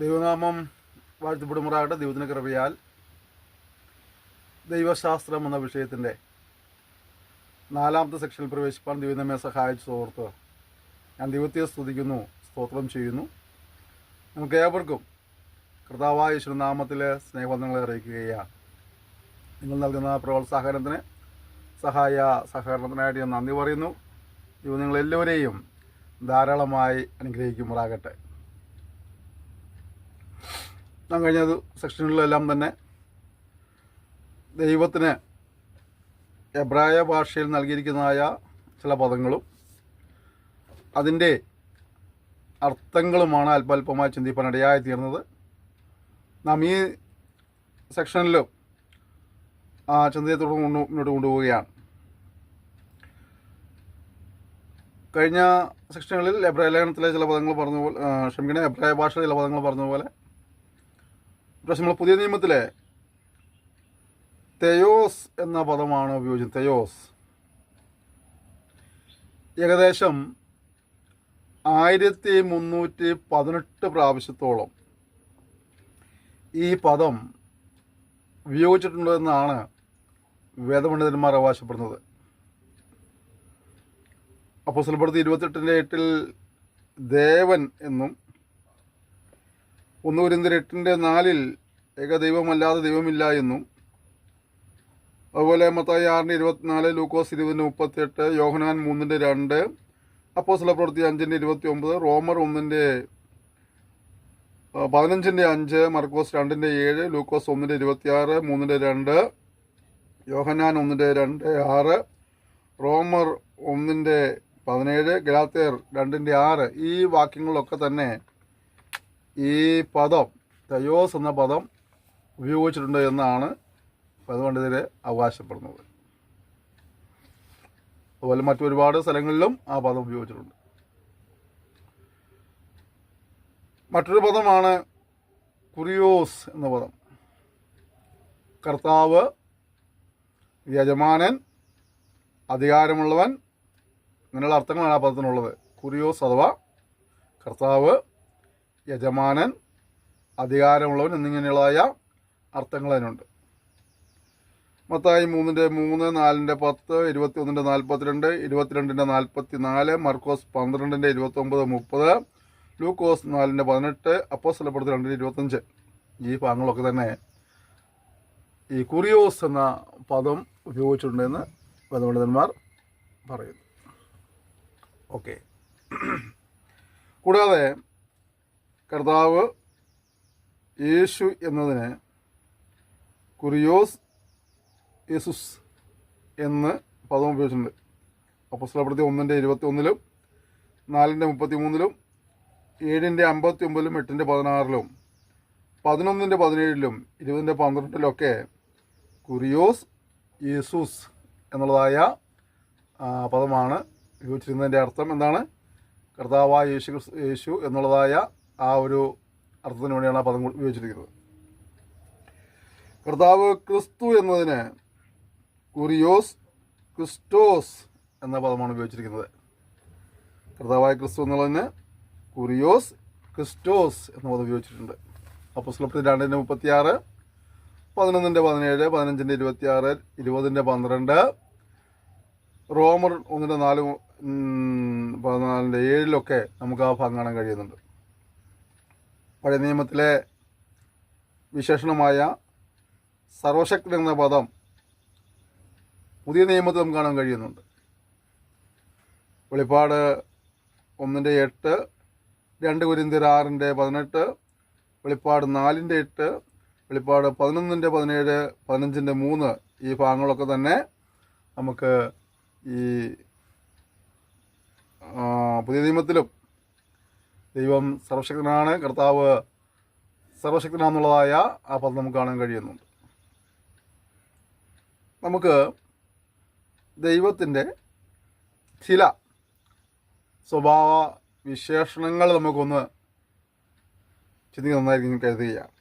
ദൈവനാമം വാഴ്ത്തപ്പെടുമാറാകട്ടെ. ദൈവത്തിൻ്റെ കൃപയാൽ ദൈവശാസ്ത്രം എന്ന വിഷയത്തിൻ്റെ 4ാമത്തെ സെക്ഷനിൽ പ്രവേശിപ്പാൻ ദൈവം നമ്മെ സഹായിച്ചു. ഓർത്ത് ഞാൻ ദൈവത്തെ സ്തുതിക്കുന്നു, സ്തോത്രം ചെയ്യുന്നു. നമുക്ക് ഏവർക്കും കർത്താവായ യേശുവിന്റെ നാമത്തിൽ സ്നേഹബന്ധങ്ങളെ അറിയിക്കുകയാണ്. നിങ്ങൾ നൽകുന്ന പ്രോത്സാഹനത്തിന് സഹകരണത്തിനായിട്ട് ഞാൻ നന്ദി പറയുന്നു. ദൈവം നിങ്ങളെല്ലാവരെയും ധാരാളമായി അനുഗ്രഹിക്കുമാറാകട്ടെ. നാം കഴിഞ്ഞ സെക്ഷനുകളിലെല്ലാം തന്നെ ദൈവത്തിന് എബ്രായ ഭാഷയിൽ നൽകിയിരിക്കുന്നതായ ചില പദങ്ങളും അതിൻ്റെ അർത്ഥങ്ങളുമാണ് അല്പാൽപമായി ചിന്തിപ്പാൻ ഇടയായി തീർന്നത്. നാം ഈ സെക്ഷനിലും ആ ചിന്തയെ തുടർന്ന് മുന്നോട്ട് കൊണ്ടുപോവുകയാണ്. കഴിഞ്ഞ സെക്ഷനുകളിൽ എബ്രായ ലേഖനത്തിലെ ചില പദങ്ങൾ എബ്രായ ഭാഷയിലെ ചില പദങ്ങൾ പറഞ്ഞതുപോലെ പക്ഷെ നമ്മൾ പുതിയ നിയമത്തിലെ തെയോസ് എന്ന പദമാണ് ഉപയോഗിച്ചത്. തെയോസ് ഏകദേശം 1318 പ്രാവശ്യത്തോളം ഈ പദം ഉപയോഗിച്ചിട്ടുണ്ടെന്നാണ് വേദപണ്ഡിതന്മാർ അവകാശപ്പെടുന്നത്. അപ്പോസ്തലപ്രവൃത്തി 28:8 ദേവൻ എന്നും 1 കൊരിന്ത്യർ 8:4 ഏകദൈവമല്ലാതെ ദൈവമില്ല എന്നും, അതുപോലെ മത്തായി 6:24, ലൂക്കോസ് 20:38, യോഹന്നാൻ 3:2, അപ്പോസ്തലപ്രവൃത്തി 5:29, റോമർ 1:15-5, മർക്കോസ് 2:7, ലൂക്കോസ് 1:26, 3:2, യോഹന്നാൻ 1:2-6, റോമർ 1:17, ഗലാത്യർ 2:6 ഈ വാക്യങ്ങളിലൊക്കെ തന്നെ ഈ പദം തെയോസ് എന്ന പദം ഉപയോഗിച്ചിട്ടുണ്ട് എന്നാണ് വേദപണ്ഡിതർ അവകാശപ്പെടുന്നത്. അതുപോലെ മറ്റൊരുപാട് സ്ഥലങ്ങളിലും ആ പദം ഉപയോഗിച്ചിട്ടുണ്ട്. മറ്റൊരു പദമാണ് കുറിയോസ് എന്ന പദം. കർത്താവ്, യജമാനൻ, അധികാരമുള്ളവൻ, ഇങ്ങനെയുള്ള അർത്ഥങ്ങളാണ് ആ പദത്തിനുള്ളത്. കുറിയോസ് അഥവാ കർത്താവ്, യജമാനൻ, അധികാരമുള്ളവൻ എന്നിങ്ങനെയുള്ളതായ അർത്ഥങ്ങൾ അതിനുണ്ട്. മത്തായി 3:3, 4:10, 21:42, 22:44, മർക്കോസ് 12:29-30, ലൂക്കോസ് 4:18, അപ്പോസ്തലപ്രവൃത്തി 2:25 ഈ ഭാഗങ്ങളൊക്കെ തന്നെ ഈ കുറിയോസ് എന്ന പദം ഉപയോഗിച്ചിട്ടുണ്ടെന്ന് വേദപണ്ഡിതന്മാർ പറയുന്നു. ഓക്കെ. കൂടാതെ കർത്താവ്, യേശു എന്നതിന് കുറിയോസ് യേസുസ് എന്ന് പദം ഉപയോഗിച്ചിട്ടുണ്ട്. അപ്പോസ്തലപ്രവൃത്തി 1:21, 4:33, 7:59, 8:16, 11:17, 20:12 കുറിയോസ് യേസുസ് എന്നുള്ളതായ പദമാണ് ഉപയോഗിച്ചിരുന്നതിൻ്റെ അർത്ഥം എന്താണ്? കർത്താവായ യേശു എന്നുള്ളതായ ആ ഒരു അർത്ഥത്തിന് വേണ്ടിയാണ് ആ പദം ഉപയോഗിച്ചിരിക്കുന്നത്. കർത്താവ് ക്രിസ്തു എന്നതിന് കുറിയോസ് ക്രിസ്റ്റോസ് എന്ന പദമാണ് ഉപയോഗിച്ചിരിക്കുന്നത്. കർത്താവായ ക്രിസ്തു എന്നുള്ളതിന് കുറിയോസ് ക്രിസ്റ്റോസ് എന്ന പദം ഉപയോഗിച്ചിട്ടുണ്ട്. അപ്പോസ്തലപ്രവൃത്തി 2:36, 11:17, 15:26, 20:12, റോമർ 1:4, 14:7 നമുക്ക് ആ ഭാഗം കാണാൻ കഴിയുന്നുണ്ട്. പഴയ നിയമത്തിലെ വിശേഷണമായ സർവശക്തൻ എന്ന പദം പുതിയ നിയമത്തിൽ നമുക്ക് കാണാൻ കഴിയുന്നുണ്ട്. വെളിപ്പാട് 1:8, 2 കൊരിന്ത്യർ 6:18, വെളിപ്പാട് 4:8, വെളിപ്പാട് 11:17, 15:3 ഈ ഭാഗങ്ങളൊക്കെ തന്നെ നമുക്ക് ഈ പുതിയ നിയമത്തിലും ദൈവം സർവശക്തനാണ്, കർത്താവ് സർവശക്തനാണെന്നുള്ളതായ ആ പദം നമുക്ക് കാണാൻ കഴിയുന്നുണ്ട്. നമുക്ക് ദൈവത്തിൻ്റെ ചില സ്വഭാവ വിശേഷണങ്ങൾ നമുക്കൊന്ന് ചിന്തിക്കാൻ നന്നായിരിക്കും കരുതുകയാണ്.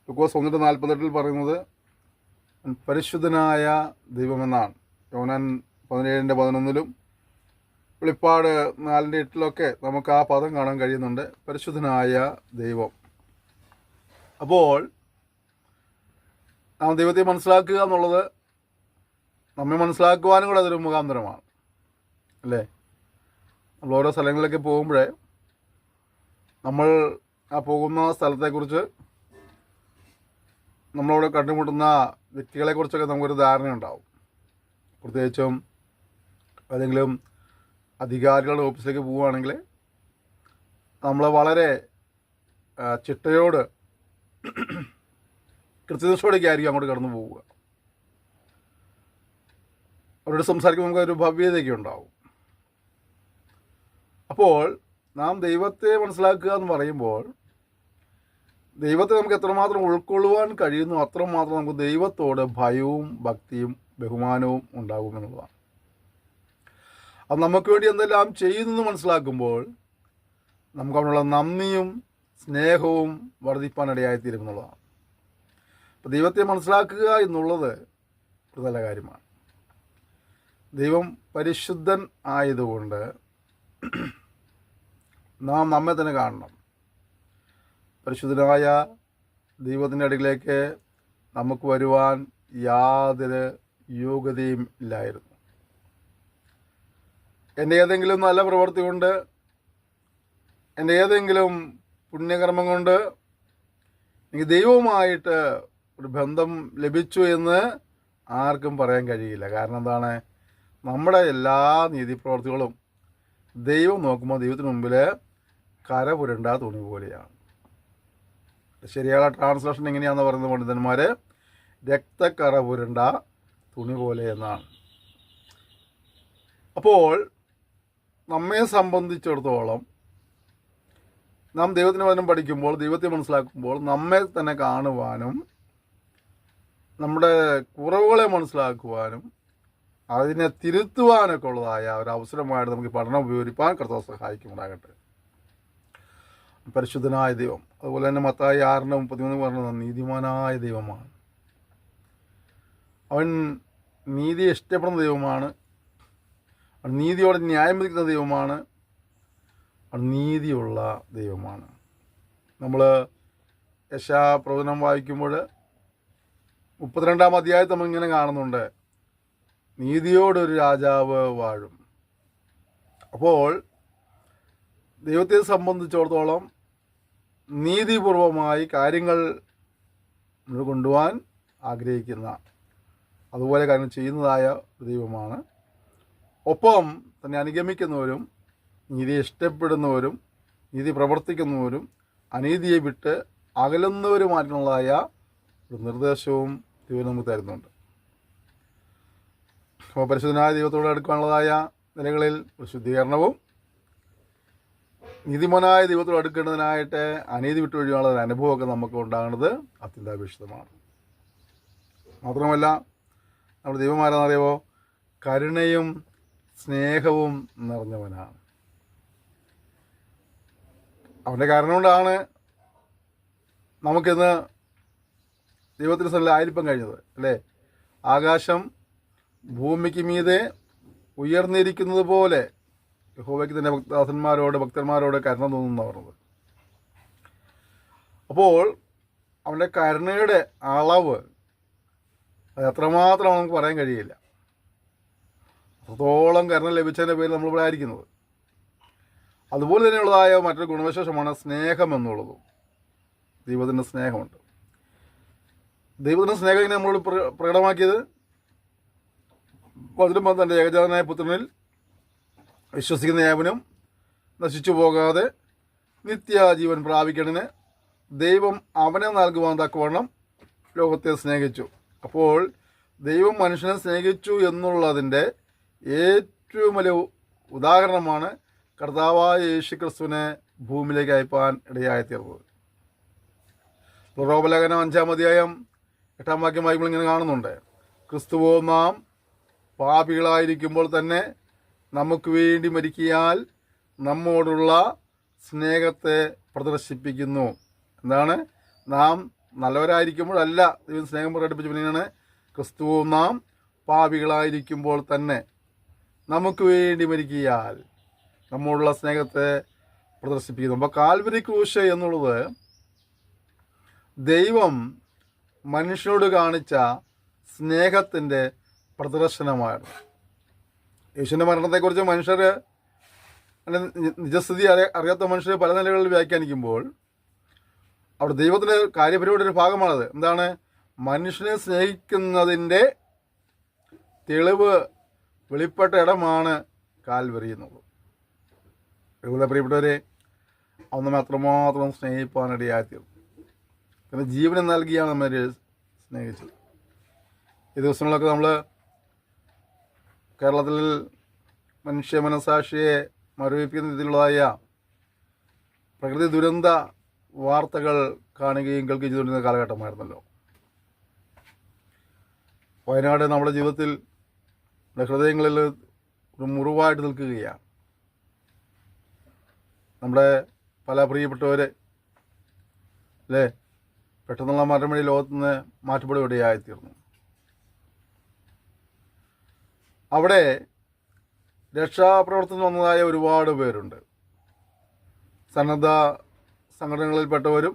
ലൂക്കോസ് 1:48 പറയുന്നത് പരിശുദ്ധനായ ദൈവമെന്നാണ്. യോഹന്നാൻ 17:11, വെളിപ്പാട് 4:8 നമുക്ക് ആ പദം കാണാൻ കഴിയുന്നുണ്ട്, പരിശുദ്ധനായ ദൈവം. അപ്പോൾ നാം ദൈവത്തെ മനസ്സിലാക്കുക എന്നുള്ളത് നമ്മെ മനസ്സിലാക്കുവാനും കൂടെ അതൊരു മുഖാന്തരമാണ് അല്ലേ. നമ്മൾ ഓരോ സ്ഥലങ്ങളിലേക്ക് പോകുമ്പോഴേ നമ്മൾ ആ പോകുന്ന സ്ഥലത്തെക്കുറിച്ച്, നമ്മളവിടെ കണ്ടുമുട്ടുന്ന വ്യക്തികളെക്കുറിച്ചൊക്കെ നമുക്കൊരു ധാരണയുണ്ടാവും. പ്രത്യേകിച്ചും ഏതെങ്കിലും അധികാരികളുടെ ഓഫീസിലേക്ക് പോവുകയാണെങ്കിൽ നമ്മൾ വളരെ ചിട്ടയോട് കൃത്യനിഷ്ഠയോടൊക്കെ ആയിരിക്കും അങ്ങോട്ട് കടന്നു പോവുക. അവരോട് സംസാരിക്കുമ്പോൾ നമുക്കൊരു ഭവ്യതയൊക്കെ ഉണ്ടാവും. അപ്പോൾ നാം ദൈവത്തെ മനസ്സിലാക്കുക എന്ന് പറയുമ്പോൾ ദൈവത്തെ നമുക്ക് എത്രമാത്രം ഉൾക്കൊള്ളുവാൻ കഴിയുന്നു അത്രമാത്രം നമുക്ക് ദൈവത്തോട് ഭയവും ഭക്തിയും ബഹുമാനവും ഉണ്ടാകുമെന്നുള്ളതാണ്. അത് നമുക്ക് വേണ്ടി എന്തെല്ലാം ചെയ്യുന്നു മനസ്സിലാക്കുമ്പോൾ നമുക്ക് അവനുള്ള നന്ദിയും സ്നേഹവും വർദ്ധിപ്പാനിടയായിത്തീരുമെന്നുള്ളതാണ്. അപ്പോൾ ദൈവത്തെ മനസ്സിലാക്കുക എന്നുള്ളത് ഒരു നല്ല കാര്യമാണ്. ദൈവം പരിശുദ്ധൻ ആയതുകൊണ്ട് നാം നമ്മെ തന്നെ കാണണം. പരിശുദ്ധനായ ദൈവത്തിൻ്റെ അടുക്കിലേക്ക് നമുക്ക് വരുവാൻ യാതൊരു യോഗ്യതയും ഇല്ലായിരുന്നു. എൻ്റെ ഏതെങ്കിലും നല്ല പ്രവൃത്തി കൊണ്ട്, എൻ്റെ ഏതെങ്കിലും പുണ്യകർമ്മം കൊണ്ട് എനിക്ക് ദൈവവുമായിട്ട് ഒരു ബന്ധം ലഭിച്ചു എന്ന് ആർക്കും പറയാൻ കഴിയില്ല. കാരണം എന്താണ്? നമ്മുടെ എല്ലാ നീതിപ്രവർത്തികളും ദൈവം നോക്കുമ്പോൾ ദൈവത്തിന് മുമ്പിൽ കര പുരണ്ട തുണി പോലെയാണ്. ശരിയായ ട്രാൻസ്ലേഷൻ എങ്ങനെയാണെന്ന് പറയുന്നത് പണ്ഡിതന്മാർ, രക്തക്കറ പുരണ്ട തുണി പോലെ എന്നാണ്. അപ്പോൾ നമ്മെ സംബന്ധിച്ചിടത്തോളം നാം ദൈവത്തിന് വചനം പഠിക്കുമ്പോൾ, ദൈവത്തെ മനസ്സിലാക്കുമ്പോൾ നമ്മെ തന്നെ കാണുവാനും നമ്മുടെ കുറവുകളെ മനസ്സിലാക്കുവാനും അതിനെ തിരുത്തുവാനൊക്കെ ഉള്ളതായ ഒരു അവസരമായിട്ട് നമുക്ക് പഠനം ഉപയോഗിക്കാൻ കർത്താവ് സഹായിക്കുന്നുണ്ടാകട്ടെ. പരിശുദ്ധനായ ദൈവം, അതുപോലെ തന്നെ മത്തായി 6:33 പറഞ്ഞത് നീതിമാനായ ദൈവമാണ്. അവൻ നീതിയെ ഇഷ്ടപ്പെടുന്ന ദൈവമാണ്. അവൻ നീതിയോടെ ന്യായം വിധിക്കുന്ന ദൈവമാണ്. അവൻ നീതിയുള്ള ദൈവമാണ്. നമ്മൾ യെശയ്യാപ്രവചനം വായിക്കുമ്പോൾ 32-ാം അധ്യായത്തിൽ നമ്മളിങ്ങനെ കാണുന്നുണ്ട്, നീതിയോടൊരു രാജാവ് വാഴും. അപ്പോൾ ദൈവത്തെ സംബന്ധിച്ചിടത്തോളം നീതിപൂർവമായി കാര്യങ്ങൾ കൊണ്ടുപോകാൻ ആഗ്രഹിക്കുന്ന, അതുപോലെ കാര്യം ചെയ്യുന്നതായ ദൈവമാണ്. ഒപ്പം തന്നെ അനുഗമിക്കുന്നവരും നീതിയെ ഇഷ്ടപ്പെടുന്നവരും നീതി പ്രവർത്തിക്കുന്നവരും അനീതിയെ വിട്ട് അകലുന്നവരുമായിട്ടുള്ളതായ ഒരു നിർദ്ദേശവും ദൈവം നമുക്ക് തരുന്നുണ്ട്. അപ്പോൾ പരിശുദ്ധനായ ദൈവത്തോട് അടുക്കാനുള്ളതായ നിലകളിൽ ഒരു ശുദ്ധീകരണവും നീതിമാനായ ദൈവത്തോട് അടുക്കേണ്ടതിനായിട്ട് അനീതി വിട്ടൊഴിയാനുള്ള ഒരു അനുഭവമൊക്കെ നമുക്ക് ഉണ്ടാകുന്നത് അത്യന്താപേക്ഷിതമാണ്. മാത്രമല്ല നമ്മുടെ ദൈവം ആരാന്നറിയാമോ? കരുണയും സ്നേഹവും നിറഞ്ഞവനാണ്. അവൻ്റെ കാരണം കൊണ്ടാണ് നമുക്കിന്ന് ദൈവത്തിൻ്റെ സ്ഥലം ആയിരിപ്പം കഴിഞ്ഞത് അല്ലേ. ആകാശം ഭൂമിക്ക് മീതെ ഉയർന്നിരിക്കുന്നത് പോലെ യഹോവയ്ക്ക് തന്നെ ഭക്തന്മാരോട് കരുണ തോന്നുന്ന പറഞ്ഞത്. അപ്പോൾ അവൻ്റെ കരുണയുടെ അളവ് അത് എത്രമാത്രം നമുക്ക് പറയാൻ കഴിയില്ല. അത്രത്തോളം കരുണ ലഭിച്ചതിൻ്റെ പേരിൽ നമ്മളിവിടെ ആയിരിക്കുന്നത്. അതുപോലെ തന്നെയുള്ളതായ മറ്റൊരു ഗുണവിശേഷമാണ് സ്നേഹം എന്നുള്ളതും. ദൈവത്തിൻ്റെ സ്നേഹമുണ്ട്. ദൈവത്തിൻ്റെ സ്നേഹം ഇങ്ങനെ നമ്മളോട് പ്രകടമാക്കിയത് അതിലും തൻ്റെ ഏകജാതനായ പുത്രനിൽ വിശ്വസിക്കുന്ന ഏവനും നശിച്ചു പോകാതെ നിത്യജീവൻ പ്രാപിക്കണതിന് ദൈവം അവനെ നൽകുവാൻ തക്കവണ്ണം ലോകത്തെ സ്നേഹിച്ചു. അപ്പോൾ ദൈവം മനുഷ്യനെ സ്നേഹിച്ചു എന്നുള്ളതിൻ്റെ ഏറ്റവും വലിയ ഉദാഹരണമാണ് കർത്താവായ യേശുക്രിസ്തുവിനെ ഭൂമിയിലേക്ക് അയപ്പാൻ ഇടയായിത്തീർന്നത്. റോമലേഖനം 5-ാം അധ്യായം 8-ാം വാക്യം വായിക്കുമ്പോൾ ഇങ്ങനെ കാണുന്നുണ്ട്, ക്രിസ്തുവോ നാം പാപികളായിരിക്കുമ്പോൾ തന്നെ നമുക്ക് വേണ്ടി മരിക്കിയാൽ നമ്മോടുള്ള സ്നേഹത്തെ പ്രദർശിപ്പിക്കുന്നു. എന്താണ്? നാം നല്ലവരായിരിക്കുമ്പോഴല്ല ദൈവം സ്നേഹം പ്രകടിപ്പിച്ചു. പിന്നെയാണ് ക്രിസ്തുവോ നാം പാപികളായിരിക്കുമ്പോൾ തന്നെ നമുക്ക് വേണ്ടി മരിക്കിയാൽ നമ്മളുള്ള സ്നേഹത്തെ പ്രദർശിപ്പിക്കുന്നു. അപ്പോൾ കാൽവരി ക്രൂശ് എന്നുള്ളത് ദൈവം മനുഷ്യനോട് കാണിച്ച സ്നേഹത്തിൻ്റെ പ്രദർശനമായിരുന്നു. യേശുവിൻ്റെ മരണത്തെക്കുറിച്ച് മനുഷ്യർ നിജസ്ഥിതി അറിയാത്ത മനുഷ്യർ പല നിലകളിൽ വ്യാഖ്യാനിക്കുമ്പോൾ അവിടെ ദൈവത്തിൻ്റെ കാര്യപരിപാടിയുടെ ഒരു ഭാഗമാണത്. എന്താണ്? മനുഷ്യനെ സ്നേഹിക്കുന്നതിൻ്റെ തെളിവ് വെളിപ്പെട്ട ഇടമാണ് കാൽവരി എന്നുള്ളത്. പ്രിയപ്പെട്ടവരെ, അവൻ അത്രമാത്രം സ്നേഹിപ്പാനിടയായിത്തീർന്നു. പിന്നെ ജീവനെ നൽകിയാണ് നമ്മൾ സ്നേഹിച്ചത്. ഈ ദിവസങ്ങളിലൊക്കെ നമ്മൾ കേരളത്തിൽ മനുഷ്യ മനസാക്ഷിയെ മരവിപ്പിക്കുന്ന രീതിയിലുള്ളതായ പ്രകൃതി ദുരന്ത വാർത്തകൾ കാണുകയും കേൾക്കുകയും ചെയ്തുകൊണ്ടിരുന്ന കാലഘട്ടമായിരുന്നല്ലോ. വയനാട് നമ്മുടെ ജീവിതത്തിൽ ഹൃദയങ്ങളിൽ ഒരു മുറിവായിട്ട് നിൽക്കുകയാണ്. നമ്മുടെ പല പ്രിയപ്പെട്ടവർ അല്ലേ പെട്ടെന്നുള്ള മരണം വഴി ലോകത്തു നിന്ന് മാറ്റപ്പെടുകയായിത്തീർന്നു. അവിടെ രക്ഷാപ്രവർത്തനം വന്നതായ ഒരുപാട് പേരുണ്ട്. സന്നദ്ധ സംഘടനകളിൽപ്പെട്ടവരും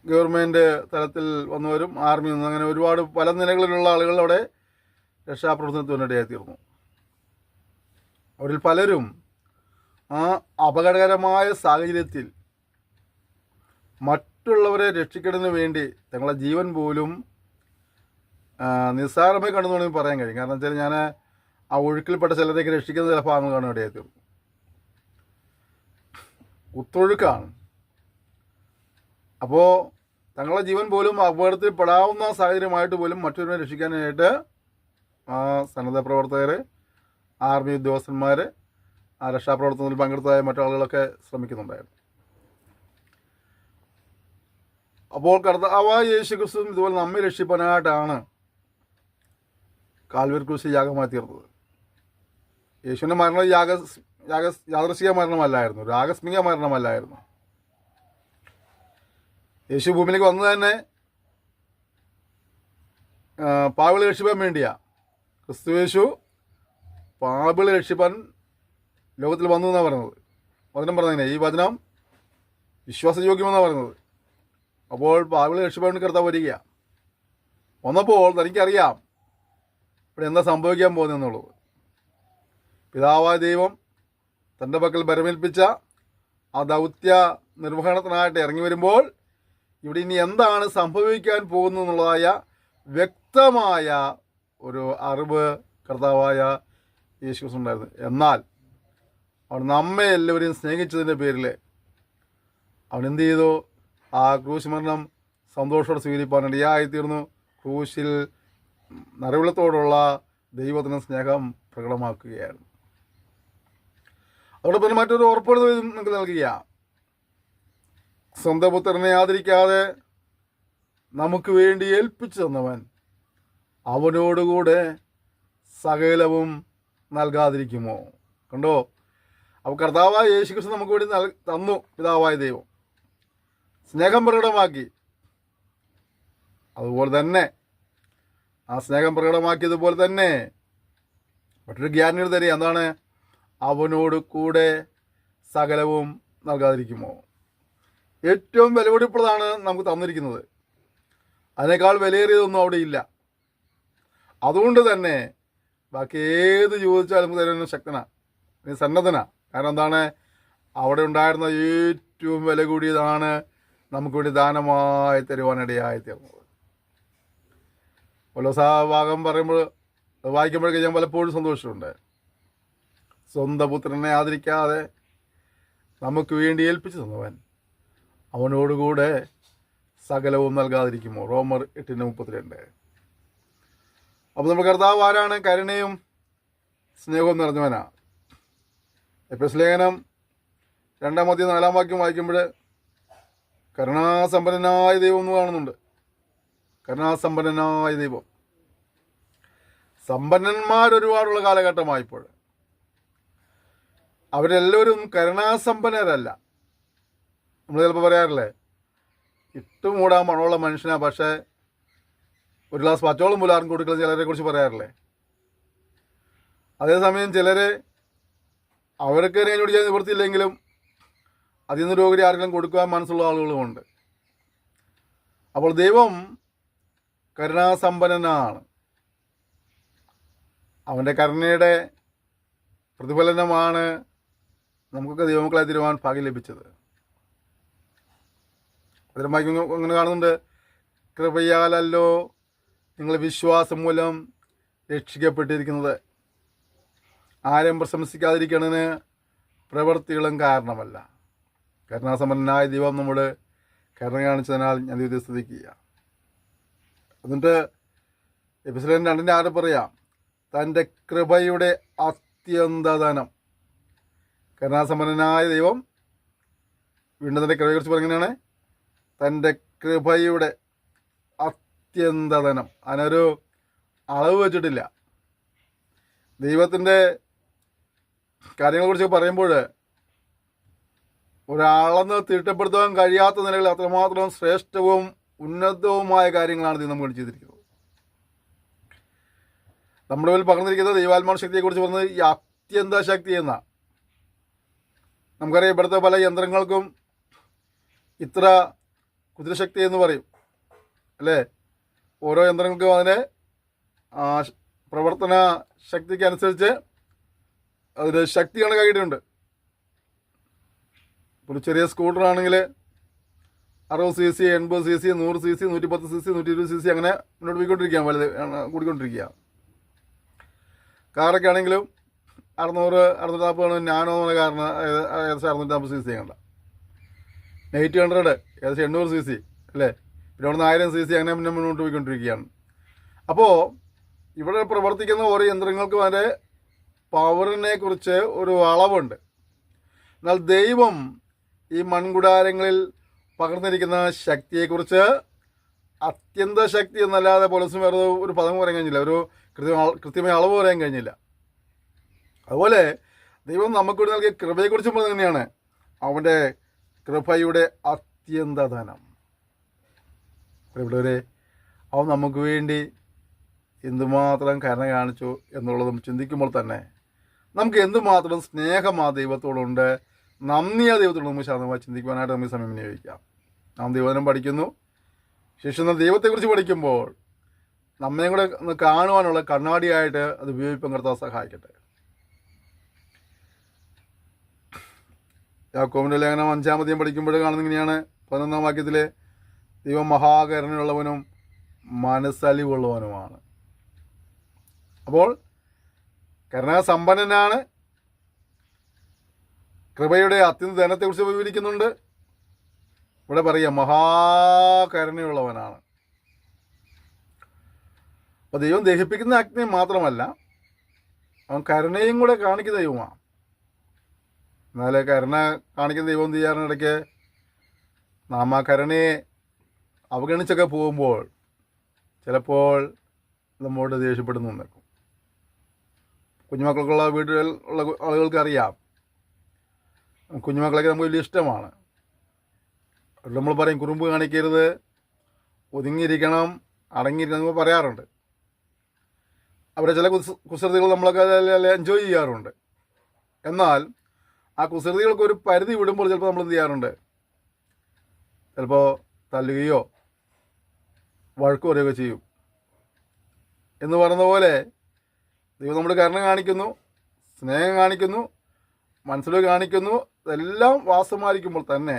ഗവൺമെൻറ് തലത്തിൽ വന്നവരും ആർമിയിൽ നിന്ന് അങ്ങനെ ഒരുപാട് പല നിലകളിലുള്ള ആളുകൾ അവിടെ രക്ഷാപ്രവർത്തനത്തിനിടയായിത്തീർന്നു. അവരിൽ പലരും ആ അപകടകരമായ സാഹചര്യത്തിൽ മറ്റുള്ളവരെ രക്ഷിക്കുന്നതിന് വേണ്ടി തങ്ങളുടെ ജീവൻ പോലും നിസ്സാരമായി കണ്ടെന്ന് പറയാൻ കഴിയും. കാരണം വെച്ചാൽ ഞാൻ ആ ഒഴുക്കിൽപ്പെട്ട ചിലരേക്ക് രക്ഷിക്കുന്ന ചില ഭാഗങ്ങൾ കാണാൻ ഇടയായിത്തീർന്നു. കുത്തൊഴുക്കാണ്. അപ്പോൾ തങ്ങളുടെ ജീവൻ പോലും അപകടത്തിൽ പെടാവുന്ന സാഹചര്യമായിട്ട് പോലും മറ്റൊരുവരെ രക്ഷിക്കാനായിട്ട് ആ സന്നദ്ധ പ്രവർത്തകർ, ആർമി ഉദ്യോഗസ്ഥന്മാർ, ആ രക്ഷാപ്രവർത്തനത്തിൽ പങ്കെടുത്തതായ മറ്റാളുകളൊക്കെ ശ്രമിക്കുന്നുണ്ടായിരുന്നു. അപ്പോൾ കർത്താവായ യേശു ക്രിസ്തു ഇതുപോലെ നമ്മെ രക്ഷിപ്പാനായിട്ടാണ് കാൽവരി ക്രൂശ് യാഗമായി തീർന്നത്. യേശുവിൻ്റെ മരണം യാദൃശ്ചിക മരണമല്ലായിരുന്നു, ഒരു ആകസ്മിക മരണമല്ലായിരുന്നു. യേശു ഭൂമിയിലേക്ക് വന്നത് തന്നെ പാപികളെ രക്ഷിപ്പാൻ വേണ്ടിയാ. ക്രിസ്തു യേശു പാപികളെ രക്ഷിപ്പാൻ ലോകത്തിൽ വന്നു എന്നാണ് പറയുന്നത്. വചനം പറഞ്ഞങ്ങനെ ഈ വചനം വിശ്വാസയോഗ്യമെന്നാണ് പറയുന്നത്. അപ്പോൾ പാപികളെ രക്ഷിപ്പാൻ വേണ്ടി കർത്താവ് വരിക. വന്നപ്പോൾ തനിക്കറിയാം ഇവിടെ എന്താ സംഭവിക്കാൻ പോകുന്നതെന്നുള്ളത്. പിതാവായ ദൈവം തൻ്റെ പക്കൽ ബരമേൽപ്പിച്ച ആ ദൗത്യ നിർവഹണത്തിനായിട്ട് ഇറങ്ങി വരുമ്പോൾ ഇവിടെ ഇനി എന്താണ് സംഭവിക്കാൻ പോകുന്നത് എന്നുള്ളതായ വ്യക്തമായ ഒരു അറിവ് കർത്താവായ യേശു ക്രിസ്തു ഉണ്ടായിരുന്നു. എന്നാൽ അവൻ നമ്മെ എല്ലാവരെയും സ്നേഹിച്ചതിൻ്റെ പേരിൽ അവൻ എന്ത് ചെയ്തു? ആ ക്രൂശ് മരണം സന്തോഷത്തോടെ സ്വീകരിപ്പാനിടയായിത്തീർന്നു. ക്രൂശിൽ നരവിളത്തോടുള്ള ദൈവത്തിന് സ്നേഹം പ്രകടമാക്കുകയായിരുന്നു. അതോടൊപ്പം മറ്റൊരു ഉറപ്പെടുത്തൽ നിങ്ങൾക്ക് നൽകുക. സ്വന്തം പുത്രനെ ആദരിക്കാതെ നമുക്ക് വേണ്ടി ഏൽപ്പിച്ചു തന്നവൻ അവനോടുകൂടെ സകലവും നൽകാതിരിക്കുമോ? കണ്ടോ? അപ്പോൾ കർത്താവായ യേശു ക്രിസ്തു നമുക്ക് വേണ്ടി തന്നു. പിതാവായ ദൈവം സ്നേഹം പ്രകടമാക്കി. അതുപോലെ തന്നെ ആ സ്നേഹം പ്രകടമാക്കിയതുപോലെ തന്നെ മറ്റൊരു ജ്ഞാനിയുടെ തരിക. എന്താണ്? അവനോട് കൂടെ സകലവും നൽകാതിരിക്കുമോ? ഏറ്റവും വിലപിടിപ്പുള്ളതാണ് നമുക്ക് തന്നിരിക്കുന്നത്. അതിനേക്കാൾ വിലയേറിയതൊന്നും അവിടെ ഇല്ല. അതുകൊണ്ട് തന്നെ ബാക്കി ഏത് ചോദിച്ചാലും നമുക്ക് തരുന്ന ശക്തനാണ്, സന്നദ്ധനാണ്. കാരണം എന്താണ്? അവിടെ ഉണ്ടായിരുന്ന ഏറ്റവും വില കൂടിയതാണ് നമുക്ക് വേണ്ടി ദാനമായി തരുവാനിടയായി തീർന്നത്. ഭാഗം പറയുമ്പോൾ വായിക്കുമ്പോഴേക്കും ഞാൻ പലപ്പോഴും സന്തോഷമുണ്ട്. സ്വന്തം പുത്രനെ ആദരിക്കാതെ നമുക്ക് വേണ്ടി ഏൽപ്പിച്ചു തന്നവൻ അവനോടുകൂടെ സകലവും നൽകാതിരിക്കുമോ? റോമർ 8:32. അപ്പോൾ നമ്മുടെ കർത്താവ് ആരാണ്? കരുണയും സ്നേഹവും നിറഞ്ഞവനാണ്. എഫെസ്യ ലേഖനം 2:4 വായിക്കുമ്പോൾ കരുണാസമ്പന്നനായ ദൈവം എന്ന് കാണുന്നുണ്ട്. കരുണാസമ്പന്നനായ ദൈവം. സമ്പന്നന്മാരൊരുപാടുള്ള കാലഘട്ടമായിപ്പോൾ അവരെല്ലാവരും കരുണാസമ്പന്നരല്ല. നമ്മൾ ചിലപ്പോൾ പറയാറില്ലേ, ഇട്ടുമൂടാൻ മണമുള്ള മനുഷ്യനാണ്, പക്ഷേ ഒരു ഗ്ലാസ് പച്ചവെള്ളം പോലും ആർക്കും കൊടുക്കുന്ന ചിലരെ കുറിച്ച് പറയാറില്ലേ. അതേസമയം ചിലർ അവർക്ക് കൈ പിടിക്കാൻ നിവൃത്തിയില്ലെങ്കിലും അതിൽ നിന്ന് രോഗി ആർക്കെങ്കിലും കൊടുക്കുവാൻ മനസ്സുള്ള ആളുകളുമുണ്ട്. അപ്പോൾ ദൈവം കരുണാസമ്പന്നനാണ്. അവൻ്റെ കരുണയുടെ പ്രതിഫലനമാണ് നമുക്കൊക്കെ ദൈവമക്കളെ തിരുവാൻ ഭാഗ്യം ലഭിച്ചത്. അതിന് അങ്ങനെ കാണുന്നുണ്ട്, കൃപയാലല്ലോ നിങ്ങൾ വിശ്വാസം മൂലം രക്ഷിക്കപ്പെട്ടിരിക്കുന്നത്, ആരും പ്രശംസിക്കാതിരിക്കണതിന് പ്രവൃത്തികളും കാരണമല്ല. കരുണാസമ്പന്നനായ ദൈവം നമ്മുടെ കരുണ കാണിച്ചതിനാൽ ഞാൻ ദൈവത്തെ സ്തുതിക്കുക. എന്നിട്ട് എഫെസ്യർ 2:6 പറയാം, തൻ്റെ കൃപയുടെ അത്യന്തധനം. കരുണാസമ്പന്നനായ ദൈവം വീണ്ടും തൻ്റെ കൃപയെക്കുറിച്ച് പറയുന്നതാണ്, തൻ്റെ കൃപയുടെ അത്യന്തധനം. അതിനൊരു അളവ് വെച്ചിട്ടില്ല. ദൈവത്തിൻ്റെ കാര്യങ്ങളെക്കുറിച്ച് പറയുമ്പോൾ ഒരാളെന്ന് തീട്ടപ്പെടുത്താൻ കഴിയാത്ത നിലയിൽ അത്രമാത്രം ശ്രേഷ്ഠവും ഉന്നതവുമായ കാര്യങ്ങളാണ് ദൈവം നമുക്ക് ചെയ്തിരിക്കുന്നത്. നമ്മുടെ മേൽ പകർന്നിരിക്കുന്നത് ദൈവാത്മാ ശക്തിയെക്കുറിച്ച് പറഞ്ഞത് ഈ അത്യന്ത ശക്തി എന്നാണ്. നമുക്കറിയാം, ഇവിടുത്തെ പല യന്ത്രങ്ങൾക്കും ഇത്ര കുതിരശക്തി എന്ന് പറയും അല്ലേ. ഓരോ യന്ത്രങ്ങൾക്കും അതിന് പ്രവർത്തന ശക്തിക്ക് അനുസരിച്ച് അതിന് ശക്തി കണക്കാക്കിയിട്ടുണ്ട്. ഒരു ചെറിയ സ്കൂട്ടറാണെങ്കിൽ 60 cc, 80 cc, 100 cc, 110 cc, 120 cc അങ്ങനെ മുന്നോട്ട് പോയിക്കൊണ്ടിരിക്കുക, വലുത് കൂടിക്കൊണ്ടിരിക്കുക. കാറൊക്കെ ആണെങ്കിലും 600, 640 നാനോ എന്ന് പറഞ്ഞ കാറിന് ഏകദേശം 650 cc കണ്ട. 800 ഏകദേശം 800 cc അല്ലേ. പിന്നെ അവിടെ നിന്ന് 1000 cc അങ്ങനെ പിന്നെ മുന്നോട്ട് പോയിക്കൊണ്ടിരിക്കുകയാണ്. അപ്പോൾ ഇവിടെ പ്രവർത്തിക്കുന്ന ഓരോ യന്ത്രങ്ങൾക്കും അതിൻ്റെ പവറിനെ കുറിച്ച് ഒരു അളവുണ്ട്. എന്നാൽ ദൈവം ഈ മൺകുടാരങ്ങളിൽ പകർന്നിരിക്കുന്ന ശക്തിയെക്കുറിച്ച് അത്യന്ത ശക്തി എന്നല്ലാതെ പോലീസും വേറെ ഒരു പദം പറയാൻ കഴിഞ്ഞില്ല, ഒരു കൃത്യമായ അളവ് പറയാൻ കഴിഞ്ഞില്ല. അതുപോലെ ദൈവം നമുക്ക് വേണ്ടി നൽകിയ കൃപയെക്കുറിച്ച് പറഞ്ഞത് തന്നെയാണ്, അവൻ്റെ കൃപയുടെ അത്യന്തധനം. ഇവിടെ അവൻ നമുക്ക് വേണ്ടി എന്തുമാത്രം കരുണ കാണിച്ചു എന്നുള്ളതും ചിന്തിക്കുമ്പോൾ തന്നെ നമുക്ക് എന്തുമാത്രം സ്നേഹം ആ ദൈവത്തോടുണ്ട്, നന്ദി ആ ദൈവത്തോട് നമുക്ക് ശാന്തമായി ചിന്തിക്കുവാനായിട്ട് നമുക്ക് സമയം വിനിയോഗിക്കാം. നാം ദൈവവചനം പഠിക്കുന്നു, ശേഷം ദൈവത്തെക്കുറിച്ച് പഠിക്കുമ്പോൾ നമ്മയും കൂടെ ഒന്ന് കാണുവാനുള്ള കണ്ണാടിയായിട്ട് അത് ഉപയോഗിക്കാൻ കർത്താവ് സഹായിക്കട്ടെ. യാക്കോബിൻ്റെ ലേഖനം 5-ാം അധ്യായം പഠിക്കുമ്പോൾ കാണുന്നത് ഇങ്ങനെയാണ്, 11-ാം വാക്യത്തിൽ, ദൈവം മഹാകരുണയുള്ളവനും മനസ്സലിവുള്ളവനുമാണ്. അപ്പോൾ കരുണാസമ്പന്നനാണ്. കൃപയുടെ അത്യന്ത ധനത്തെക്കുറിച്ച് വിവരിക്കുന്നുണ്ട്. ഇവിടെ പറയുക മഹാകരുണയുള്ളവനാണ്. അപ്പോൾ ദൈവം ദഹിപ്പിക്കുന്ന അഗ്നി മാത്രമല്ല, അവൻ കരുണയും കൂടെ കാണിക്കുന്ന ദൈവമാണ്. എന്നാലേ കരുണ കാണിക്കുന്ന ദൈവം ചെയ്യാറുണ്ട്, ഇടയ്ക്ക് നാം ആ കരുണയെ അവഗണിച്ചൊക്കെ പോകുമ്പോൾ ചിലപ്പോൾ നമ്മോട് ദേഷ്യപ്പെടുന്നു നിൽക്കും. കുഞ്ഞുമക്കൾക്കുള്ള വീടുകളിൽ ഉള്ള ആളുകൾക്ക് അറിയാം, കുഞ്ഞുമക്കളൊക്കെ നമുക്ക് വലിയ ഇഷ്ടമാണ്. നമ്മൾ പറയും കുറുമ്പ് കാണിക്കരുത്, ഒതുങ്ങിയിരിക്കണം, അടങ്ങിയിരിക്കണം നമ്മൾ പറയാറുണ്ട്. അവരെ ചില കുസൃതികൾ നമ്മളൊക്കെ എൻജോയ് ചെയ്യാറുണ്ട്. എന്നാൽ ആ കുസൃതികൾക്ക് ഒരു പരിധി വിടുമ്പോൾ ചിലപ്പോൾ നമ്മൾ എന്ത് ചെയ്യാറുണ്ട്, ചിലപ്പോൾ തല്ലുകയോ വഴക്ക് പറയുകയോ ചെയ്യും. എന്ന് പറയുന്ന പോലെ ദൈവം നമ്മുടെ കരുണ കാണിക്കുന്നു, സ്നേഹം കാണിക്കുന്നു, മനസ്സിൽ കാണിക്കുന്നു. ഇതെല്ലാം വാസമായിരിക്കുമ്പോൾ തന്നെ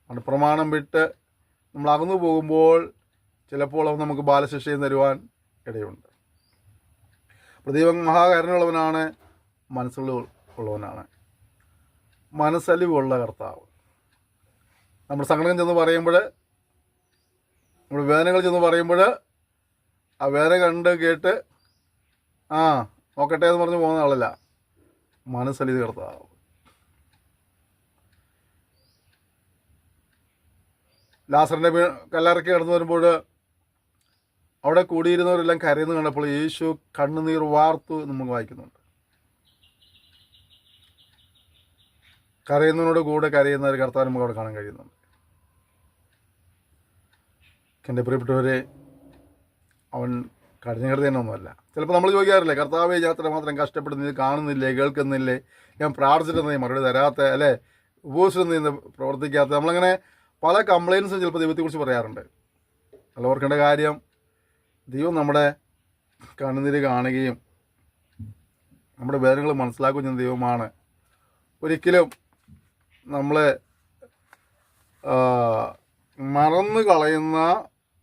നമ്മുടെ പ്രമാണം വിട്ട് നമ്മൾ അകന്നു പോകുമ്പോൾ ചിലപ്പോൾ അവൻ നമുക്ക് ബാലശിക്ഷയും തരുവാൻ ഇടയുണ്ട്. അപ്പോൾ ദൈവം മഹാകരുണയുള്ളവനാണ്, മനസ്സുള്ളവനാണ്, മനസ്സലിവുള്ള കർത്താവ്. നമ്മുടെ സങ്കടം ചെന്ന് പറയുമ്പോൾ, നമ്മുടെ വേദനകൾ ചെന്ന് പറയുമ്പോൾ ആ വേദന കണ്ട് കേട്ട് നോക്കട്ടെ എന്ന് പറഞ്ഞ് പോകുന്ന ആളല്ല, മനസ്സലിവ് കർത്താവ്. ലാസറിൻ്റെ കല്ലറയ്ക്ക് കടന്നു വരുമ്പോൾ അവിടെ കൂടിയിരുന്നവരെല്ലാം കരയുന്നു കണ്ടപ്പോൾ യേശു കണ്ണുനീർ വാർത്തു നമുക്ക് വായിക്കുന്നുണ്ട്. കരയുന്നതിനോട് കൂടെ കരയുന്ന ഒരു കർത്താവ് നമുക്ക് അവിടെ കാണാൻ കഴിയുന്നുണ്ട്. എൻ്റെ പ്രിയപ്പെട്ടവരെ, അവൻ കഠിന ഹൃദയനൊന്നുമല്ല. ചിലപ്പോൾ നമ്മൾ ചോദിക്കാറില്ലേ, കർത്താവേ ഞാൻ അത്രമാത്രം കഷ്ടപ്പെടുന്നത് കാണുന്നില്ലേ, കേൾക്കുന്നില്ലേ, ഞാൻ പ്രാർത്ഥിച്ചിട്ട് മറുപടി തരാത്ത, അല്ലേ, ഉപവസിച്ചിരുന്ന് പ്രവർത്തിക്കാത്ത, നമ്മളങ്ങനെ പല കംപ്ലയിൻസും ചിലപ്പോൾ ദൈവത്തെക്കുറിച്ച് പറയാറുണ്ട്. അല്ല, ഓർക്കേണ്ട കാര്യം, ദൈവം നമ്മുടെ കണ്ണുനീര് കാണുകയും നമ്മുടെ വേദനകൾ മനസ്സിലാക്കുകയും ചെയ്യുന്ന ദൈവമാണ്. ഒരിക്കലും നമ്മളെ മറന്നു കളയുന്ന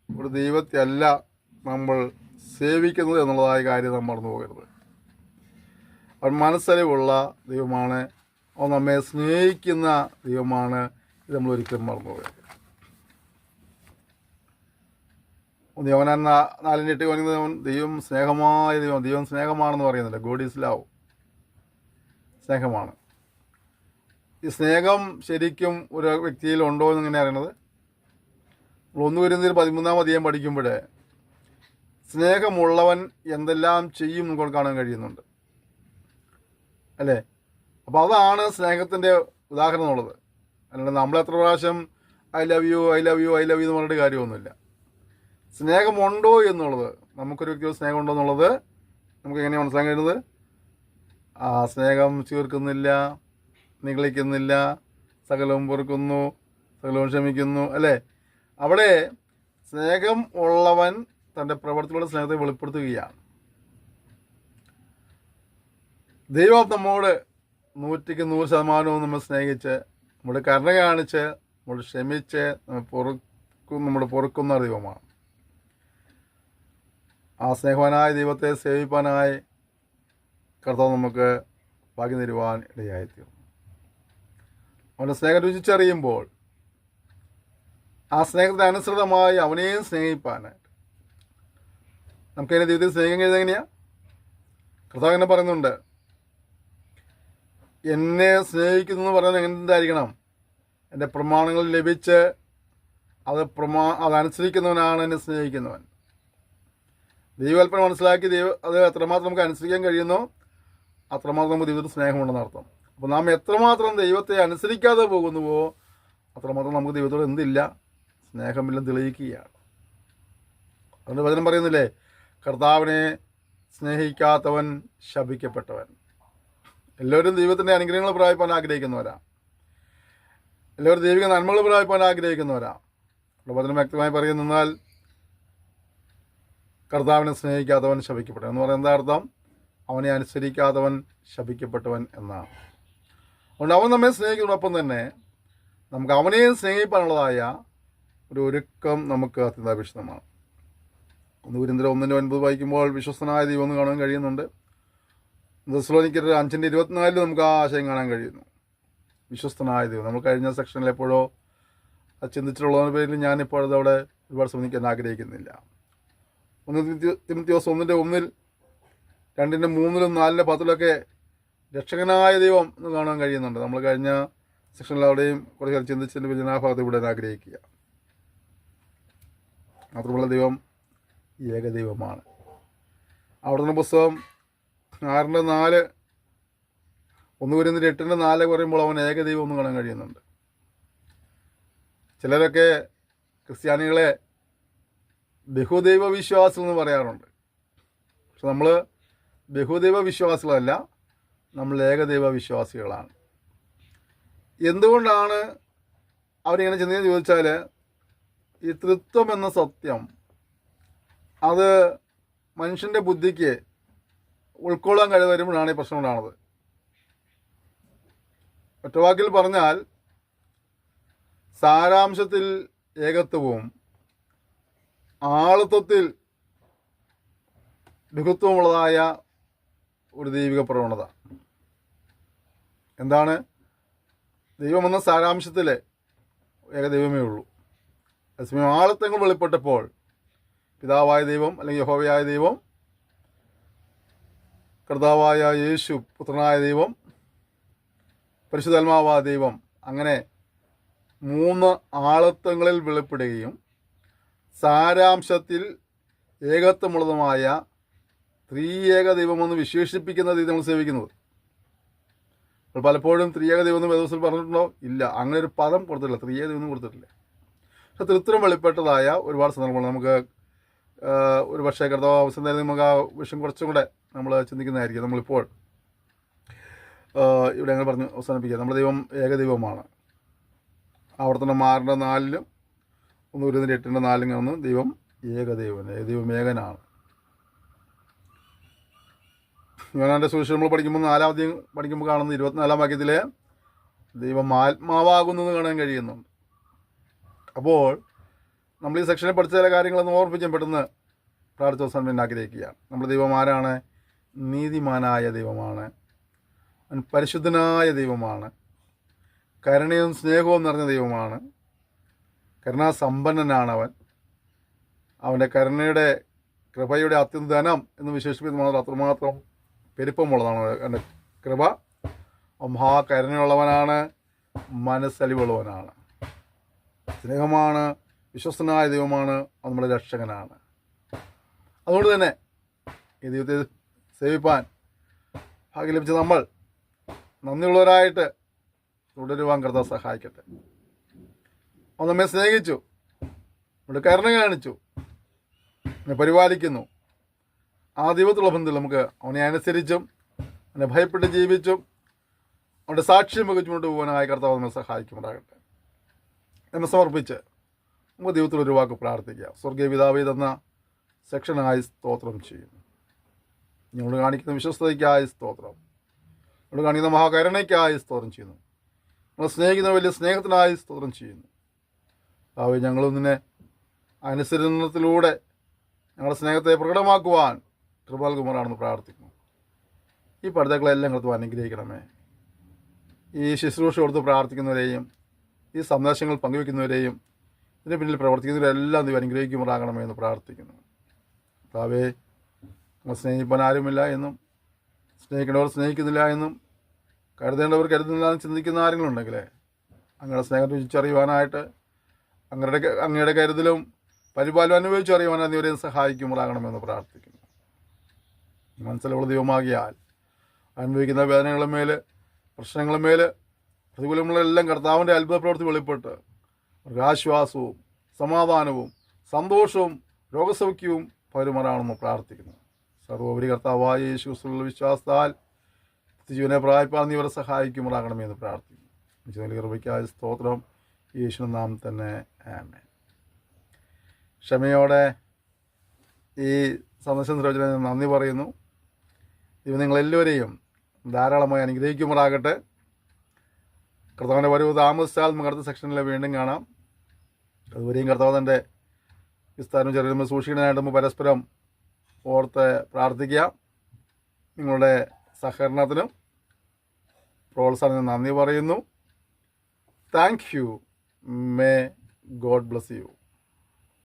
ഒരു ദൈവത്തെ അല്ല നമ്മൾ സേവിക്കുന്നത് എന്നുള്ളതായ കാര്യം നാം മറന്നു പോകരുത്. അവൻ മനസ്സലിവുള്ള ദൈവമാണ്, അവൻ നമ്മെ സ്നേഹിക്കുന്ന ദൈവമാണ്. ഇത് നമ്മൾ ഒരിക്കലും മറന്നു പോകരുത്. യോഹന്നാൻ 4:8 പറയുന്നത് ദൈവം സ്നേഹമായ ദൈവം സ്നേഹമാണെന്ന് പറയുന്നില്ല. ഗോഡ് ഈസ് ലവ്, സ്നേഹമാണ്. ഈ സ്നേഹം ശരിക്കും ഒരു വ്യക്തിയിൽ ഉണ്ടോ എന്നിങ്ങനെ അറിയണത്, 1 കൊരിന്ത്യർ 13-ാം അധ്യായം പഠിക്കുമ്പോൾ സ്നേഹമുള്ളവൻ എന്തെല്ലാം ചെയ്യും നമുക്ക് കാണാൻ കഴിയുന്നുണ്ട്, അല്ലേ? അപ്പോൾ അതാണ് സ്നേഹത്തിൻ്റെ ഉദാഹരണം എന്നുള്ളത്. അല്ലാണ്ട് നമ്മളെത്ര പ്രാവശ്യം I love you I love you I love you എന്ന് പറഞ്ഞിട്ട് കാര്യമൊന്നുമില്ല. സ്നേഹമുണ്ടോ എന്നുള്ളത്, നമുക്കൊരു വ്യക്തിയോട് സ്നേഹമുണ്ടോ എന്നുള്ളത് നമുക്ക് എങ്ങനെയാണ് മനസ്സിലാക്കാൻ കഴിയുന്നത്? ആ സ്നേഹം ചീർക്കുന്നില്ല, നിഗളിക്കുന്നില്ല, സകലവും പൊറുക്കുന്നു, സകലവും ക്ഷമിക്കുന്നു, അല്ലേ? അവിടെ സ്നേഹം ഉള്ളവൻ തൻ്റെ പ്രവർത്തിയുടെ സ്നേഹത്തെ വെളിപ്പെടുത്തുകയാണ്. ദൈവം നമ്മോട് 100% നമ്മൾ സ്നേഹിച്ച്, നമ്മുടെ കരുണ കാണിച്ച്, നമ്മൾ ക്ഷമിച്ച്, നമ്മൾ പൊറുക്കുന്ന ദൈവമാണ്. ആ സ്നേഹവാനായ ദൈവത്തെ സേവിപ്പാനായി കർത്താവ് നമുക്ക് ഭാഗ്യം തരുവാൻ ഇടയായിത്തീർന്നു. അവൻ്റെ സ്നേഹം രുചിച്ചറിയുമ്പോൾ ആ സ്നേഹത്തിന് അനുസൃതമായി അവനെയും സ്നേഹിപ്പാനായിട്ട് നമുക്കതിനെ ദൈവത്തിൽ സ്നേഹിക്കാൻ കഴിയുന്നത് എങ്ങനെയാണ്? കർത്താവ് എന്നെ പറയുന്നുണ്ട്, എന്നെ സ്നേഹിക്കുന്നു എന്ന് പറയുന്നത് എന്തായിരിക്കണം? എൻ്റെ പ്രമാണങ്ങൾ ലഭിച്ച് അതനുസരിക്കുന്നവനാണ് എന്നെ സ്നേഹിക്കുന്നവൻ. ദൈവകൽപ്പന മനസ്സിലാക്കി അത് എത്രമാത്രം നമുക്ക് അനുസരിക്കാൻ കഴിയുന്നോ അത്രമാത്രം നമുക്ക് ദൈവത്തിൽ സ്നേഹമുണ്ടെന്ന് അർത്ഥം. അപ്പോൾ നാം എത്രമാത്രം ദൈവത്തെ അനുസരിക്കാതെ പോകുന്നുവോ അത്രമാത്രം നമുക്ക് ദൈവത്തോട് എന്തില്ല? സ്നേഹമില്ലെന്ന് തെളിയിക്കുകയാണ്. അതുകൊണ്ട് വചനം പറയുന്നില്ലേ, കർത്താവിനെ സ്നേഹിക്കാത്തവൻ ശപിക്കപ്പെട്ടവൻ. എല്ലാവരും ദൈവത്തിൻ്റെ അനുഗ്രഹങ്ങൾ പ്രാപിപ്പാൻ ആഗ്രഹിക്കുന്നവരാണ്. എല്ലാവരും ദൈവിക നന്മകൾ പ്രാപിപ്പാൻ ആഗ്രഹിക്കുന്നവരാണ്. വചനം വ്യക്തമായി പറയുന്നാൽ കർത്താവിനെ സ്നേഹിക്കാത്തവൻ ശപിക്കപ്പെട്ടവൻ എന്ന് പറയുന്നത് എന്താ അർത്ഥം? അവനെ അനുസരിക്കാത്തവൻ ശപിക്കപ്പെട്ടവൻ എന്നാണ്. അതുകൊണ്ട് അവൻ നമ്മെ സ്നേഹിക്കുന്നതോടൊപ്പം തന്നെ നമുക്ക് അവനെയും സ്നേഹിപ്പാനുള്ളതായ ഒരു ഒരുക്കം നമുക്ക് അത്യന്താപേക്ഷിതമാണ്. 1 കൊരിന്ത്യർ 1:9 വായിക്കുമ്പോൾ വിശ്വസ്തനായ ദൈവം എന്ന് കാണാൻ കഴിയുന്നുണ്ട്. തെസ്സലോനിക്കർ 5:24 നമുക്ക് ആ ആശയം കാണാൻ കഴിയുന്നു. വിശ്വസ്തനായ ദൈവം. നമ്മൾ കഴിഞ്ഞ സെക്ഷനിൽ എപ്പോഴോ അത് ചിന്തിച്ചിട്ടുള്ളതിൻ്റെ പേരിൽ ഞാനിപ്പോൾ അതവിടെ ഒരുപാട് ശ്രമിക്കാൻ ആഗ്രഹിക്കുന്നില്ല. 1 തിമോത്തിയോസ് 1:1, 2:3, 4, 10 രക്ഷകനായ ദൈവം എന്ന് കാണാൻ കഴിയുന്നുണ്ട്. നമ്മൾ കഴിഞ്ഞ സെക്ഷനിൽ അവിടെയും കുറച്ച് ചിന്തിച്ചതിൻ്റെ വിജനാഭാഗത്ത് വിടാൻ ആഗ്രഹിക്കുക. മാത്രമല്ല ദൈവം ഏകദൈവമാണ്. അവിടുന്ന് പുസ്തകം 6:4, 1 കൊരിന്ത്യർ 8:4 പറയുമ്പോൾ അവൻ ഏകദൈവം എന്ന് കാണാൻ കഴിയുന്നുണ്ട്. ചിലരൊക്കെ ക്രിസ്ത്യാനികളെ ബഹുദൈവ വിശ്വാസം എന്ന് പറയാറുണ്ട്. പക്ഷെ നമ്മൾ ബഹുദൈവ വിശ്വാസികളല്ല, നമ്മൾ ഏകദൈവ വിശ്വാസികളാണ്. എന്തുകൊണ്ടാണ് അവരിങ്ങനെ ചിന്തിക്കുന്നത് ചോദിച്ചാൽ, ഈ ത്രിത്വം എന്ന സത്യം അത് മനുഷ്യൻ്റെ ബുദ്ധിക്ക് ഉൾക്കൊള്ളാൻ കഴിവ് വരുമ്പോഴാണ് ഈ പ്രശ്നം ഉണ്ടാകുന്നത്. ഒറ്റവാക്കിൽ പറഞ്ഞാൽ സാരാംശത്തിൽ ഏകത്വവും ആളത്വത്തിൽ ബഹുത്വമുള്ളതായ ഒരു ദൈവിക പ്രവണത. എന്താണ്? ദൈവം എന്ന സാരാംശത്തിൽ ഏകദൈവമേ ഉള്ളൂ. അതേസമയം ആളത്വങ്ങൾ വെളിപ്പെട്ടപ്പോൾ പിതാവായ ദൈവം അല്ലെങ്കിൽ യഹോവയായ ദൈവം, കർത്താവായ യേശു പുത്രനായ ദൈവം, പരിശുദ്ധാത്മാവായ ദൈവം, അങ്ങനെ 3 ആളത്വങ്ങളിൽ വെളിപ്പെടുകയും സാരാംശത്തിൽ ഏകത്വമുള്ളതുമായ ത്രിയേക ദൈവമെന്ന് വിശേഷിപ്പിക്കുന്ന രീതി നമ്മൾ സേവിക്കുന്നത്. അപ്പോൾ പലപ്പോഴും ത്രിയേക ദൈവം എന്ന് വേദപുസ്തകത്തിൽ പറഞ്ഞിട്ടുണ്ടോ? ഇല്ല, അങ്ങനെ ഒരു പദം കൊടുത്തിട്ടില്ല, ത്രിയേക ദൈവം ഒന്നും കൊടുത്തിട്ടില്ല. പക്ഷെ ത്രിത്വം വെളിപ്പെട്ടതായ ഒരുപാട് സന്ദർഭങ്ങൾ നമുക്ക് ഒരു പക്ഷേ കർത്താവ് അവസരം തരുന്ന നമുക്ക് ആ വിഷയം കുറച്ചും കൂടെ നമ്മൾ ചിന്തിക്കുന്നതായിരിക്കും. നമ്മളിപ്പോൾ ഇവിടെ ഞങ്ങൾ പറഞ്ഞ് അവസാനിപ്പിക്കുക. നമ്മുടെ ദൈവം ഏകദൈവമാണ്. ആവർത്തനം 6:4 1 കൊരിന്ത്യർ 8:4 കാണുന്നു ദൈവം ഏകദൈവം ഏകനാണ്. യോഹന്നാന്റെ സുവിശേഷം നമ്മൾ പഠിക്കുമ്പോൾ 4-ാം അധ്യായം പഠിക്കുമ്പോൾ കാണുന്ന 24-ാം വാക്യത്തിൽ ദൈവം ആത്മാവാകുന്നത് കാണാൻ കഴിയുന്നുണ്ട്. അപ്പോൾ നമ്മൾ ഈ സെക്ഷനിൽ പഠിച്ച ചില കാര്യങ്ങളൊന്ന് ഓർമ്മിക്കാൻ പെട്ടെന്ന് പ്രാർത്ഥിച്ച അവസാനം വേണ്ടി ആഗ്രഹിക്കുകയാണ്. നമ്മുടെ ദൈവം ആരാണ്? നീതിമാനായ ദൈവമാണ്. അവൻ പരിശുദ്ധനായ ദൈവമാണ്. കരുണയും സ്നേഹവും നിറഞ്ഞ ദൈവമാണ്. കരുണാസമ്പന്നനാണ് അവൻ. അവൻ്റെ കരുണയുടെ കൃപയുടെ അത്യന്തനം എന്ന് വിശേഷിപ്പിക്കുന്നത് അത്രമാത്രം പെരുപ്പമുള്ളതാണ് അവൻ്റെ കൃപ. മഹാകരുണയുള്ളവനാണ്, മനസ്സലിവുള്ളവനാണ്, സ്നേഹമാണ്, വിശ്വസ്തനായ ദൈവമാണ്, അത് നമ്മുടെ രക്ഷകനാണ്. അതുകൊണ്ട് തന്നെ ഈ ദൈവത്തെ സേവിപ്പാൻ ഭാഗ്യം ലഭിച്ച നമ്മൾ നന്ദിയുള്ളവരായിട്ട് തുടരുവാൻ കർത്താവ് സഹായിക്കട്ടെ. അവൻ നമ്മെ സ്നേഹിച്ചു, നമ്മുടെ കരുണ കാണിച്ചു, നമ്മെ പരിപാലിക്കുന്നു. ആ ദൈവത്തിലുള്ള ബന്ധത്തിൽ നമുക്ക് അവനെ അനുസരിച്ചും അവനെ ഭയപ്പെട്ട് ജീവിച്ചും അവൻ്റെ സാക്ഷ്യം മികച്ചുകൊണ്ട് പോകാനായി കർത്താവ് നമ്മെ സഹായിക്കുന്നുണ്ടാകട്ടെ. നമ്മെ സമർപ്പിച്ച് നമുക്ക് ദൈവത്തിൽ ഒരു വാക്ക് പ്രാർത്ഥിക്കാം. സ്വർഗീയ പിതാവേ തന്ന സെക്ഷനായി സ്തോത്രം ചെയ്യുന്നു. ഞങ്ങൾ കാണിക്കുന്ന വിശ്വസ്തതയ്ക്കായി സ്തോത്രം. ഞങ്ങൾ കാണിക്കുന്ന മഹാകരുണയ്ക്കായി സ്തോത്രം ചെയ്യുന്നു. ഞങ്ങൾ സ്നേഹിക്കുന്ന വലിയ സ്നേഹത്തിനായി സ്തോത്രം ചെയ്യുന്നു. ഭാവി ഞങ്ങളൊന്നിനെ അനുസരണത്തിലൂടെ ഞങ്ങളുടെ സ്നേഹത്തെ പ്രകടമാക്കുവാൻ കൃപാൽകുമാറാണെന്ന് പ്രാർത്ഥിക്കുന്നു. ഈ പഠിതാക്കളെല്ലാം കർത്താവ് അനുഗ്രഹിക്കണമേ. ഈ ശുശ്രൂഷ കൊടുത്ത് പ്രാർത്ഥിക്കുന്നവരെയും ഈ സന്ദേശങ്ങൾ പങ്കുവയ്ക്കുന്നവരെയും ഇതിന് പിന്നിൽ പ്രവർത്തിക്കുന്നവരെല്ലാം ദൈവം അനുഗ്രഹിക്കുമാറാകണമേ എന്ന് പ്രാർത്ഥിക്കുന്നു. ഭാവേ നമ്മൾ സ്നേഹിപ്പാൻ ആരുമില്ല എന്നും സ്നേഹിക്കേണ്ടവർ സ്നേഹിക്കുന്നില്ല എന്നും കരുതേണ്ടവർ കരുതുന്നില്ല എന്ന് ചിന്തിക്കുന്ന ആരെങ്കിലുണ്ടെങ്കിൽ അങ്ങയുടെ സ്നേഹം രുചിച്ചറിയുവാനായിട്ട് അങ്ങയുടെ കരുതലും പരിപാലനം അനുഭവിച്ചറിയുവാനായി ഇവരെയും സഹായിക്കുമാറാകണമെന്ന് പ്രാർത്ഥിക്കുന്നു. മനസ്സിലുള്ള ദൈവമാകിയാൽ അനുഭവിക്കുന്ന വേദനകളും മേൽ പ്രശ്നങ്ങളും മേൽ പ്രതികൂലങ്ങളെല്ലാം കർത്താവിൻ്റെ അത്ഭുത പ്രവൃത്തി വെളിപ്പെട്ട് അവർക്ക് ആശ്വാസവും സമാധാനവും സന്തോഷവും രോഗസൗഖ്യവും പകരുമാറാണെന്ന് പ്രാർത്ഥിക്കുന്നു. സർവോപരി കർത്താവായ യേശു ക്രിസ്തുവിലുള്ള വിശ്വാസത്താൽ ജീവനെ പ്രായപ്പാൻ നീ ഇവരെ സഹായിക്കുമാറാകണമെന്ന് പ്രാർത്ഥിക്കുന്നു. കൃപയ്ക്കായ സ്തോത്രം യേശുവിന്റെ നാമത്തിൽ തന്നെ ആമേൻ. ക്ഷമയോടെ ഈ സന്ദേശം നിർവചനം നന്ദി പറയുന്നു. ദൈവം നിങ്ങളെല്ലാവരെയും ധാരാളമായി അനുഗ്രഹിക്കുമാറാകട്ടെ. കർത്താവിൻ്റെ വരവ് താമസിച്ചാൽ നമുക്ക് അടുത്ത സെക്ഷനിൽ വീണ്ടും കാണാം. അതുവരെയും കർത്താവ് തൻ്റെ വിസ്താരം ചെറിയ സൂക്ഷിക്കാനായിട്ട് നമുക്ക് പരസ്പരം ഓർത്ത് പ്രാർത്ഥിക്കാം. നിങ്ങളുടെ സഹകരണത്തിനും പ്രോത്സാഹനത്തിനും നന്ദി പറയുന്നു. Thank you. May God bless you.